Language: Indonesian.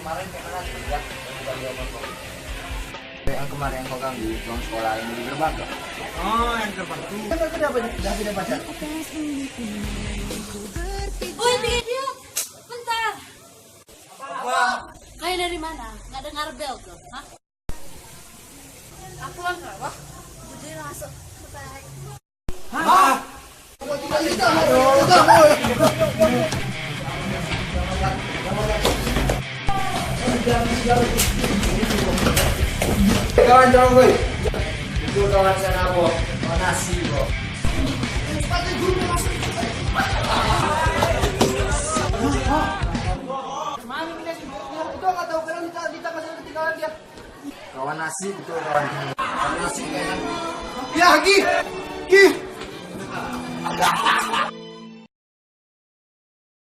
kemarin kemana sudah bukan jawaban kok. Yang kemarin yang kau ganggu uang sekolah yang di gerbang kok. Oh, yang gerbang itu. Kenapa udah pindah pacar? Woi, dia, bentar. Apa? Kayak dari mana? Nggak dengar bel tuh, hah? Aku kan kenapa? Jadi masuk. Hah? Kawan dong, woi. Itu kawan sana kok. Nasi kok. Kawan nasi betul kawan nasi kayaknya. Ya, Gi.